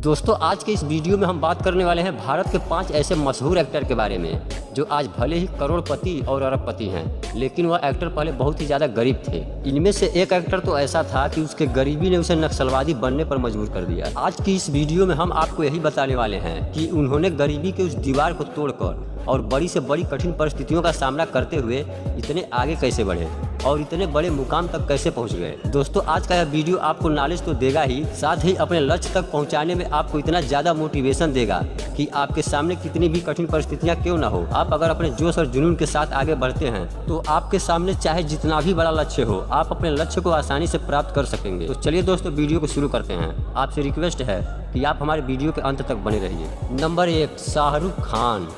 दोस्तों आज के इस वीडियो में हम बात करने वाले हैं भारत के 5 ऐसे मशहूर एक्टर के बारे में जो आज भले ही करोड़पति और अरबपति हैं, लेकिन वह एक्टर पहले बहुत ही ज़्यादा गरीब थे। इनमें से एक एक्टर तो ऐसा था कि उसके गरीबी ने उसे नक्सलवादी बनने पर मजबूर कर दिया। आज की इस वीडियो में हम आपको यही बताने वाले हैं कि उन्होंने गरीबी के उस दीवार को तोड़कर और बड़ी से बड़ी कठिन परिस्थितियों का सामना करते हुए इतने आगे कैसे बढ़े और इतने बड़े मुकाम तक कैसे पहुंच गए। दोस्तों आज का यह वीडियो आपको नॉलेज तो देगा ही, साथ ही अपने लक्ष्य तक पहुंचाने में आपको इतना ज़्यादा मोटिवेशन देगा कि आपके सामने कितनी भी कठिन परिस्थितियां क्यों ना हो, आप अगर अपने जोश और जुनून के साथ आगे बढ़ते हैं तो आपके सामने चाहे जितना भी बड़ा लक्ष्य हो, आप अपने लक्ष्य को आसानी से प्राप्त कर सकेंगे। तो चलिए दोस्तों वीडियो को शुरू करते हैं। आपसे रिक्वेस्ट है कि आप हमारे वीडियो के अंत तक बने रहिए। नंबर 1, शाहरुख खान।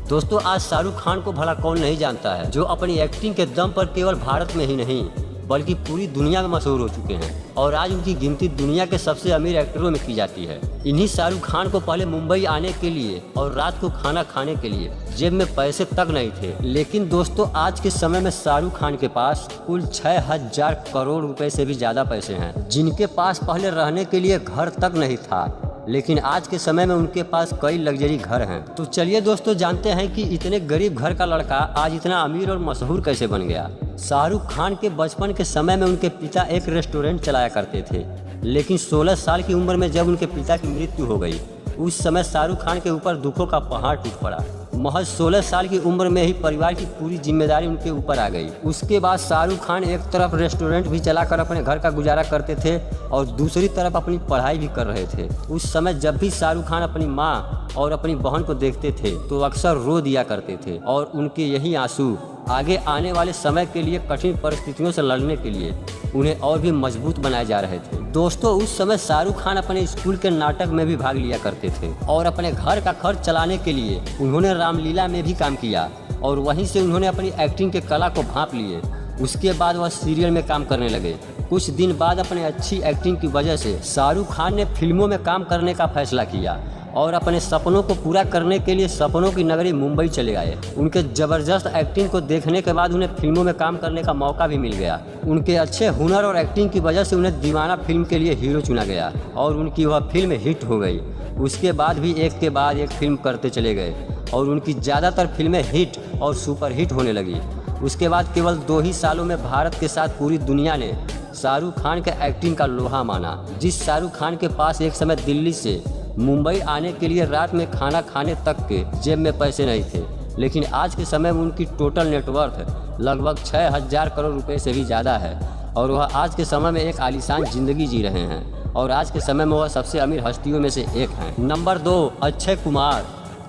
दोस्तों आज शाहरुख खान को भला कौन नहीं जानता है, जो अपनी एक्टिंग के दम पर केवल भारत में ही नहीं बल्कि पूरी दुनिया में मशहूर हो चुके हैं और आज उनकी गिनती दुनिया के सबसे अमीर एक्टरों में की जाती है। इन्हीं शाहरुख खान को पहले मुंबई आने के लिए और रात को खाना खाने के लिए जेब में पैसे तक नहीं थे, लेकिन दोस्तों आज के समय में शाहरुख खान के पास कुल 6000 करोड़ रुपए से भी ज़्यादा पैसे हैं, जिनके पास पहले रहने के लिए घर तक नहीं था, लेकिन आज के समय में उनके पास कई लग्जरी घर हैं। तो चलिए दोस्तों जानते हैं कि इतने गरीब घर का लड़का आज इतना अमीर और मशहूर कैसे बन गया। शाहरुख खान के बचपन के समय में उनके पिता एक रेस्टोरेंट चलाया करते थे, लेकिन 16 साल की उम्र में जब उनके पिता की मृत्यु हो गई, उस समय शाहरुख खान के ऊपर दुखों का पहाड़ टूट पड़ा। महज 16 साल की उम्र में ही परिवार की पूरी जिम्मेदारी उनके ऊपर आ गई। उसके बाद शाहरुख खान एक तरफ रेस्टोरेंट भी चलाकर अपने घर का गुजारा करते थे और दूसरी तरफ अपनी पढ़ाई भी कर रहे थे। उस समय जब भी शाहरुख खान अपनी माँ और अपनी बहन को देखते थे तो अक्सर रो दिया करते थे और उनके यही आंसू आगे आने वाले समय के लिए कठिन परिस्थितियों से लड़ने के लिए उन्हें और भी मजबूत बनाए जा रहे थे। दोस्तों उस समय शाहरुख खान अपने स्कूल के नाटक में भी भाग लिया करते थे और अपने घर का खर्च चलाने के लिए उन्होंने रामलीला में भी काम किया और वहीं से उन्होंने अपनी एक्टिंग के कला को भांप लिए। उसके बाद वह सीरियल में काम करने लगे। कुछ दिन बाद अपने अच्छी एक्टिंग की वजह से शाहरुख खान ने फिल्मों में काम करने का फैसला किया और अपने सपनों को पूरा करने के लिए सपनों की नगरी मुंबई चले गए। उनके ज़बरदस्त एक्टिंग को देखने के बाद उन्हें फिल्मों में काम करने का मौका भी मिल गया। उनके अच्छे हुनर और एक्टिंग की वजह से उन्हें दीवाना फिल्म के लिए हीरो चुना गया और उनकी वह फिल्म हिट हो गई। उसके बाद भी एक के बाद एक फिल्म करते चले गए और उनकी ज़्यादातर फिल्में हिट और सुपर हिट होने लगी। उसके बाद केवल 2 ही सालों में भारत के साथ पूरी दुनिया ने शाहरुख खान के एक्टिंग का लोहा माना। जिस शाहरुख खान के पास एक समय दिल्ली से मुंबई आने के लिए रात में खाना खाने तक के जेब में पैसे नहीं थे, लेकिन आज के समय में उनकी टोटल नेटवर्थ लगभग 6000 करोड़ रुपए से भी ज़्यादा है और वह आज के समय में एक आलीशान ज़िंदगी जी रहे हैं और आज के समय में वह सबसे अमीर हस्तियों में से एक हैं। नंबर 2, अक्षय कुमार।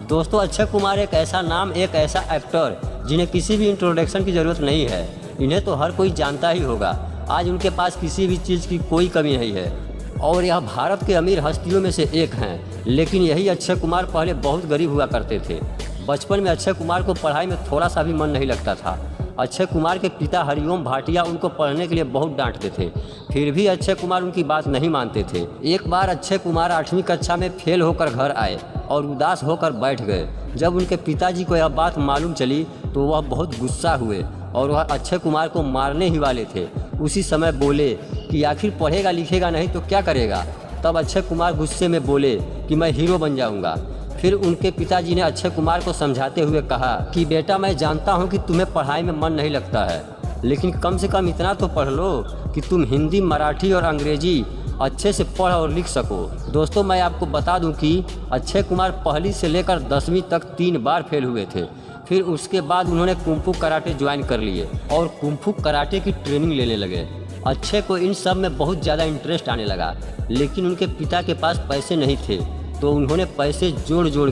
दोस्तों अक्षय कुमार एक ऐसा नाम, एक ऐसा एक्टर जिन्हें किसी भी इंट्रोडक्शन की ज़रूरत नहीं है। इन्हें तो हर कोई जानता ही होगा। आज उनके पास किसी भी चीज़ की कोई कमी नहीं है और यह भारत के अमीर हस्तियों में से एक हैं। लेकिन यही अक्षय कुमार पहले बहुत गरीब हुआ करते थे। बचपन में अक्षय कुमार को पढ़ाई में थोड़ा सा भी मन नहीं लगता था। अक्षय कुमार के पिता हरिओम भाटिया उनको पढ़ने के लिए बहुत डांटते थे, फिर भी अक्षय कुमार उनकी बात नहीं मानते थे। एक बार अक्षय कुमार 8वीं कक्षा में फेल होकर घर आए और उदास होकर बैठ गए। जब उनके पिताजी को यह बात मालूम चली तो वह बहुत गुस्सा हुए और वह अक्षय कुमार को मारने ही वाले थे। उसी समय बोले कि आखिर पढ़ेगा लिखेगा नहीं तो क्या करेगा। तब अक्षय कुमार गुस्से में बोले कि मैं हीरो बन जाऊंगा। फिर उनके पिताजी ने अक्षय कुमार को समझाते हुए कहा कि बेटा मैं जानता हूं कि तुम्हें पढ़ाई में मन नहीं लगता है, लेकिन कम से कम इतना तो पढ़ लो कि तुम हिंदी, मराठी और अंग्रेजी अच्छे से पढ़ और लिख सको। दोस्तों मैं आपको बता दूं कि अक्षय कुमार पहली से लेकर 10वीं तक 3 बार फेल हुए थे। फिर उसके बाद उन्होंने कुंफू कराटे ज्वाइन कर लिए और कुंफू कराटे की ट्रेनिंग लेने लगे। अक्षय को इन सब में बहुत ज़्यादा इंटरेस्ट आने लगा, लेकिन उनके पिता के पास पैसे नहीं थे तो उन्होंने पैसे जोड़ जोड़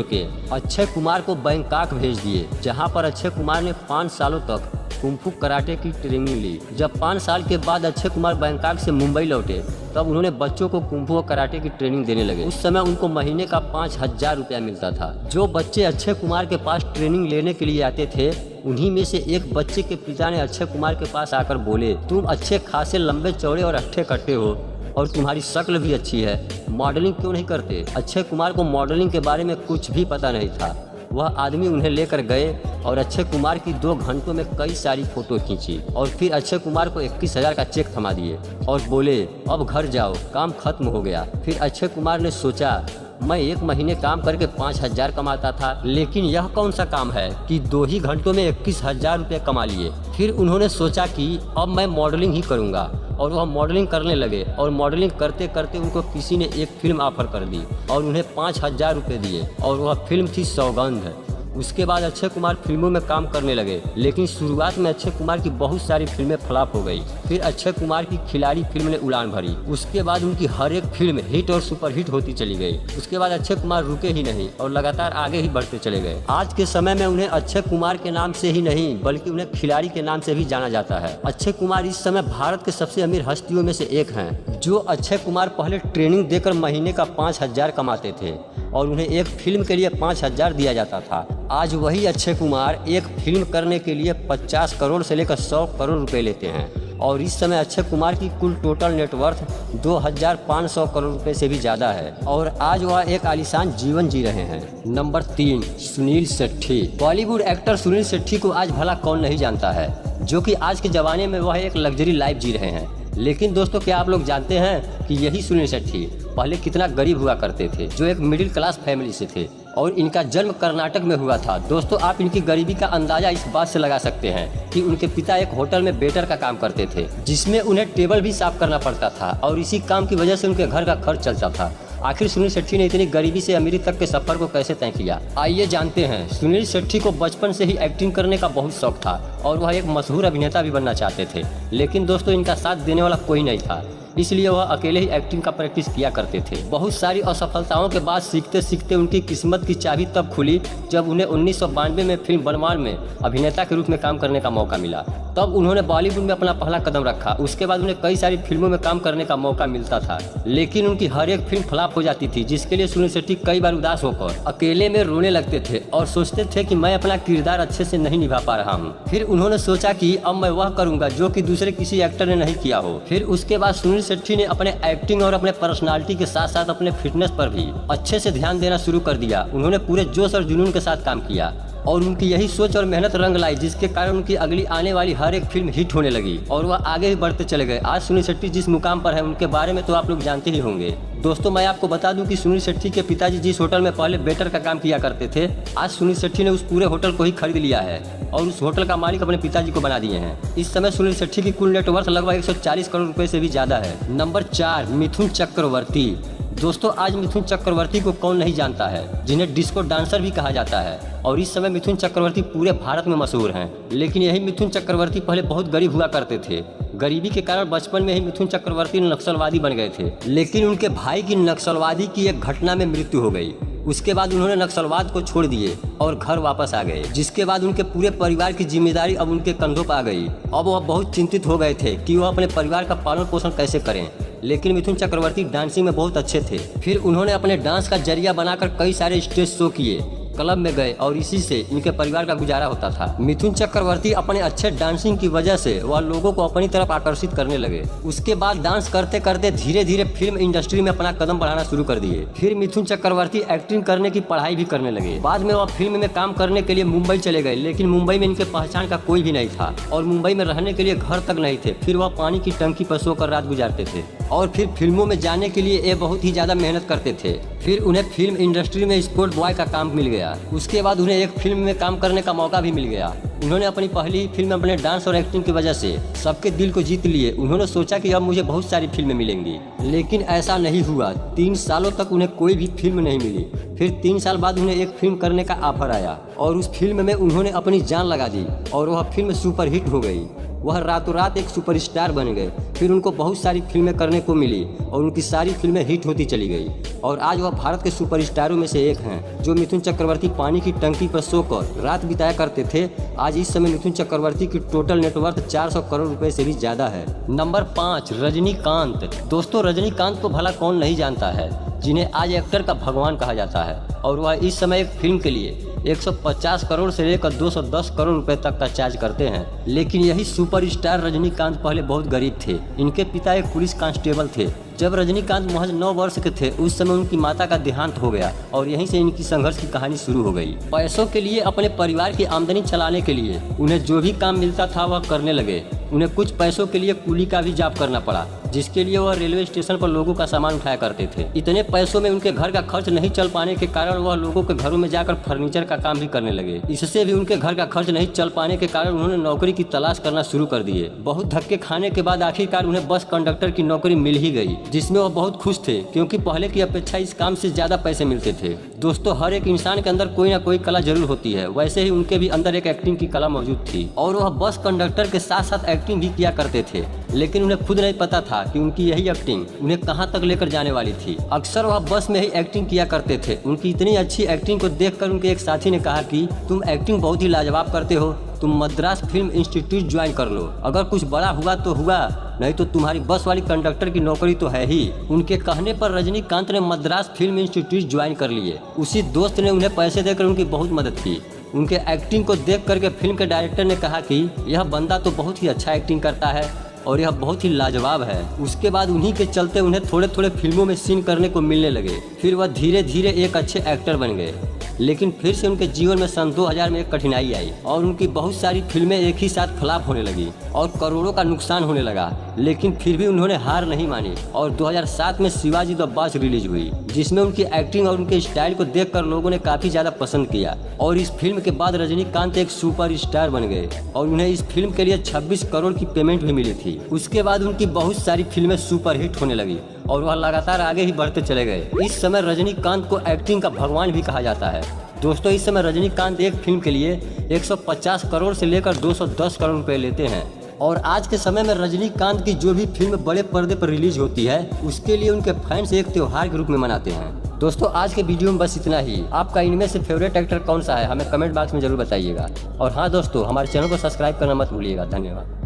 के अक्षय कुमार को बैंकॉक भेज दिए, जहां पर अक्षय कुमार ने 5 सालों तक कुंफू कराटे की ट्रेनिंग ली। जब 5 साल के बाद अक्षय कुमार बैंकॉक से मुंबई लौटे तब उन्होंने बच्चों को कुंफू और कराटे की ट्रेनिंग देने लगे। उस समय उनको महीने का 5000 रुपया मिलता था। जो बच्चे अक्षय कुमार के पास ट्रेनिंग लेने के लिए आते थे उन्हीं में से एक बच्चे के पिता ने अक्षय कुमार के पास आकर बोले, तुम अच्छे खासे लंबे चौड़े और अट्ठे कट्टे हो और तुम्हारी शक्ल भी अच्छी है, मॉडलिंग क्यों नहीं करते। अक्षय कुमार को मॉडलिंग के बारे में कुछ भी पता नहीं था वह आदमी उन्हें लेकर गए और अक्षय कुमार की 2 घंटों में कई सारी फोटो खींची और फिर अक्षय कुमार को 21,000 का चेक थमा दिए और बोले अब घर जाओ, काम खत्म हो गया। फिर अक्षय कुमार ने सोचा मैं 1 महीने काम करके 5,000 कमाता था, लेकिन यह कौन सा काम है कि 2 ही घंटों में 21,000 रुपये कमा लिए। फिर उन्होंने सोचा कि अब मैं मॉडलिंग ही करूंगा और वह मॉडलिंग करने लगे और मॉडलिंग करते करते उनको किसी ने एक फिल्म ऑफर कर दी और उन्हें 5,000 रुपये दिए और वह फिल्म थी सौगंध। उसके बाद अक्षय कुमार फिल्मों में काम करने लगे, लेकिन शुरुआत में अक्षय कुमार की बहुत सारी फिल्में फ्लॉप हो गई। फिर अक्षय कुमार की खिलाड़ी फिल्म ने उड़ान भरी। उसके बाद उनकी हर एक फिल्म हिट और सुपरहिट होती चली गई। उसके बाद अक्षय कुमार रुके ही नहीं और लगातार आगे ही बढ़ते चले गए। आज के समय में उन्हें अक्षय कुमार के नाम से ही नहीं बल्कि उन्हें खिलाड़ी के नाम से भी जाना जाता है। अक्षय कुमार इस समय भारत के सबसे अमीर हस्तियों में से एक हैं। जो अक्षय कुमार पहले ट्रेनिंग देकर महीने का 5,000 कमाते थे और उन्हें एक फिल्म के लिए 5,000 दिया जाता था, आज वही अक्षय कुमार एक फिल्म करने के लिए 50 करोड़ से लेकर 100 करोड़ रुपए लेते हैं। और इस समय अक्षय कुमार की कुल टोटल नेटवर्थ 2,500 करोड़ रुपए से भी ज़्यादा है और आज वह एक आलीशान जीवन जी रहे हैं। नंबर 3, सुनील शेट्टी। बॉलीवुड एक्टर सुनील शेट्टी को आज भला कौन नहीं जानता है, जो कि आज के ज़माने में वह एक लग्जरी लाइफ जी रहे हैं। लेकिन दोस्तों, क्या आप लोग जानते हैं कि यही सुनील शेट्टी पहले कितना गरीब हुआ करते थे, जो एक मिडिल क्लास फैमिली से थे और इनका जन्म कर्नाटक में हुआ था। दोस्तों, आप इनकी गरीबी का अंदाजा इस बात से लगा सकते हैं कि उनके पिता एक होटल में वेटर का काम करते थे, जिसमें उन्हें टेबल भी साफ करना पड़ता था और इसी काम की वजह से उनके घर का खर्च चलता था। आखिर सुनील शेट्टी ने इतनी गरीबी से अमीरी तक के सफर को कैसे तय किया, आइए जानते हैं। सुनील शेट्टी को बचपन से ही एक्टिंग करने का बहुत शौक था और वह एक मशहूर अभिनेता भी बनना चाहते थे, लेकिन दोस्तों इनका साथ देने वाला कोई नहीं था, इसलिए वह अकेले ही एक्टिंग का प्रैक्टिस किया करते थे। बहुत सारी असफलताओं के बाद सीखते सीखते उनकी किस्मत की चाबी तब खुली जब उन्हें 1992 में फिल्म बनवार में अभिनेता के रूप में काम करने का मौका मिला। तब उन्होंने बॉलीवुड में अपना पहला कदम रखा। उसके बाद उन्हें कई सारी फिल्मों में काम करने का मौका मिलता था, लेकिन उनकी हर एक फिल्म फ्लॉप हो जाती थी, जिसके लिए सुनील शेट्टी कई बार उदास होकर अकेले में रोने लगते थे और सोचते थे कि मैं अपना किरदार अच्छे से नहीं निभा पा रहा हूँ। फिर उन्होंने सोचा कि अब मैं वह करूँगा जो कि दूसरे किसी एक्टर ने नहीं किया हो। फिर उसके बाद सुनील शेट्टी ने अपने एक्टिंग और अपने पर्सनालिटी के साथ साथ अपने फिटनेस पर भी अच्छे से ध्यान देना शुरू कर दिया। उन्होंने पूरे जोश और जुनून के साथ काम किया और उनकी यही सोच और मेहनत रंग लाई, जिसके कारण उनकी अगली आने वाली हर एक फिल्म हिट होने लगी और वह आगे ही बढ़ते चले गए। आज सुनील शेट्टी जिस मुकाम पर है उनके बारे में तो आप लोग जानते ही होंगे। दोस्तों, मैं आपको बता दूं कि सुनील शेट्टी के पिताजी जिस होटल में पहले वेटर का काम किया करते थे, आज सुनील शेट्टी ने उस पूरे होटल को ही खरीद लिया है और उस होटल का मालिक अपने पिताजी को बना दिए हैं। इस समय सुनील शेट्टी की कुल नेटवर्थ लगभग 140 करोड़ रुपए से भी ज्यादा है। नंबर 4, मिथुन चक्रवर्ती। दोस्तों, आज मिथुन चक्रवर्ती को कौन नहीं जानता है, जिन्हें डिस्को डांसर भी कहा जाता है और इस समय मिथुन चक्रवर्ती पूरे भारत में मशहूर हैं। लेकिन यही मिथुन चक्रवर्ती पहले बहुत गरीब हुआ करते थे। गरीबी के कारण बचपन में ही मिथुन चक्रवर्ती नक्सलवादी बन गए थे, लेकिन उनके भाई की नक्सलवादी की एक घटना में मृत्यु हो गई। उसके बाद उन्होंने नक्सलवाद को छोड़ दिए और घर वापस आ गए, जिसके बाद उनके पूरे परिवार की जिम्मेदारी अब उनके कंधों पर आ गई। अब वह बहुत चिंतित हो गए थे कि वह अपने परिवार का पालन पोषण कैसे करें। लेकिन मिथुन चक्रवर्ती डांसिंग में बहुत अच्छे थे। फिर उन्होंने अपने डांस का जरिया बनाकर कई सारे स्टेज शो किए, क्लब में गए और इसी से इनके परिवार का गुजारा होता था। मिथुन चक्रवर्ती अपने अच्छे डांसिंग की वजह से वह लोगों को अपनी तरफ आकर्षित करने लगे। उसके बाद डांस करते करते धीरे धीरे फिल्म इंडस्ट्री में अपना कदम बढ़ाना शुरू कर दिए। फिर मिथुन चक्रवर्ती एक्टिंग करने की पढ़ाई भी करने लगे। बाद में वह फिल्म में काम करने के लिए मुंबई चले गए, लेकिन मुंबई में इनके पहचान का कोई भी नहीं था और मुंबई में रहने के लिए घर तक नहीं थे। फिर वह पानी की टंकी पर सोकर रात गुजारते थे और फिर फिल्मों में जाने के लिए ये बहुत ही ज्यादा मेहनत करते थे। फिर उन्हें फिल्म इंडस्ट्री में स्पोर्ट बॉय का काम मिल गया। उसके बाद उन्हें एक फिल्म में काम करने का मौका भी मिल गया। उन्होंने अपनी पहली ही फिल्म में अपने डांस और एक्टिंग की वजह से सबके दिल को जीत लिए। उन्होंने सोचा कि अब मुझे बहुत सारी फिल्में मिलेंगी, लेकिन ऐसा नहीं हुआ। 3 सालों तक उन्हें कोई भी फिल्म नहीं मिली। फिर 3 साल बाद उन्हें एक फिल्म करने का ऑफर आया और उस फिल्म में उन्होंने अपनी जान लगा दी और वह फिल्म सुपरहिट हो गई। वह रातों रात एक सुपरस्टार बन गए। फिर उनको बहुत सारी फिल्में करने को मिली और उनकी सारी फिल्में हिट होती चली गई और आज वह भारत के सुपरस्टारों में से एक हैं। जो मिथुन चक्रवर्ती पानी की टंकी पर सोकर रात बिताया करते थे, आज इस समय मिथुन चक्रवर्ती की टोटल नेटवर्थ 400 करोड़ रुपए से भी ज्यादा है। नंबर 5, रजनीकांत। दोस्तों, रजनीकांत को भला कौन नहीं जानता है, जिन्हें आज एक्टर का भगवान कहा जाता है और वह इस समय एक फिल्म के लिए 150 करोड़ से लेकर 210 करोड़ रुपए तक का चार्ज करते हैं। लेकिन यही सुपरस्टार रजनीकांत पहले बहुत गरीब थे। इनके पिता एक पुलिस कांस्टेबल थे, जब रजनीकांत महज 9 वर्ष के थे उस समय उनकी माता का देहांत हो गया और यहीं से इनकी संघर्ष की कहानी शुरू हो गई। पैसों के लिए, अपने परिवार की आमदनी चलाने के लिए उन्हें जो भी काम मिलता था वह करने लगे। उन्हें कुछ पैसों के लिए कूली का भी जॉब करना पड़ा, जिसके लिए वह रेलवे स्टेशन पर लोगों का सामान उठाया करते थे। इतने पैसों में उनके घर का खर्च नहीं चल पाने के कारण वह लोगों के घरों में जाकर फर्नीचर का काम भी करने लगे। इससे भी उनके घर का खर्च नहीं चल पाने के कारण उन्होंने नौकरी की तलाश करना शुरू कर दिए। बहुत धक्के खाने के बाद आखिरकार उन्हें बस कंडक्टर की नौकरी मिल ही गई, जिसमें वह बहुत खुश थे क्योंकि पहले की अपेक्षा इस काम से ज्यादा पैसे मिलते थे। दोस्तों, हर एक इंसान के अंदर कोई ना कोई कला जरूर होती है, वैसे ही उनके भी अंदर एक एक्टिंग की कला मौजूद थी और वह बस कंडक्टर के साथ साथ एक्टिंग भी किया करते थे। लेकिन उन्हें खुद नहीं पता था कि उनकी यही एक्टिंग उन्हें कहां तक लेकर जाने वाली थी। अक्सर वह बस में ही एक्टिंग किया करते थे। उनकी इतनी अच्छी एक्टिंग को देखकर उनके एक साथी ने कहा कि तुम एक्टिंग बहुत ही लाजवाब करते हो, तुम मद्रास फिल्म इंस्टीट्यूट ज्वाइन कर लो, अगर कुछ बड़ा हुआ तो हुआ, नहीं तो तुम्हारी बस वाली कंडक्टर की नौकरी तो है ही। उनके कहने पर रजनीकांत ने मद्रास फिल्म इंस्टीट्यूट ज्वाइन कर लिए। उसी दोस्त ने उन्हें पैसे देकर उनकी बहुत मदद की। उनके एक्टिंग को देख करके फिल्म के डायरेक्टर ने कहा कि यह बंदा तो बहुत ही अच्छा एक्टिंग करता है और यह बहुत ही लाजवाब है। उसके बाद उन्हीं के चलते उन्हें थोड़े थोड़े फिल्मों में सीन करने को मिलने लगे। फिर वह धीरे धीरे एक अच्छे एक्टर बन गए। लेकिन फिर से उनके जीवन में सन 2000 में एक कठिनाई आई और उनकी बहुत सारी फिल्में एक ही साथ फ्लॉप होने लगी और करोड़ों का नुकसान होने लगा। लेकिन फिर भी उन्होंने हार नहीं मानी और 2007 में शिवाजी द बॉस रिलीज हुई, जिसमें उनकी एक्टिंग और उनके स्टाइल को देखकर लोगों ने काफी ज्यादा पसंद किया और इस फिल्म के बाद रजनीकांत एक सुपर स्टार बन गए और उन्हें इस फिल्म के लिए 26 करोड़ की पेमेंट भी मिली थी। उसके बाद उनकी बहुत सारी फिल्में सुपरहिट होने लगी और वह लगातार आगे ही बढ़ते चले गए। इस समय रजनीकांत को एक्टिंग का भगवान भी कहा जाता है। दोस्तों, इस समय रजनीकांत एक फिल्म के लिए 150 करोड़ से लेकर 210 करोड़ रुपए लेते हैं और आज के समय में रजनीकांत की जो भी फिल्म बड़े पर्दे पर रिलीज होती है उसके लिए उनके फैंस एक त्योहार के रूप में मनाते हैं। दोस्तों, आज के वीडियो में बस इतना ही। आपका इनमें से फेवरेट एक्टर कौन सा है हमें कमेंट बॉक्स में जरूर बताइएगा और हाँ दोस्तों, हमारे चैनल को सब्सक्राइब करना मत भूलिएगा। धन्यवाद।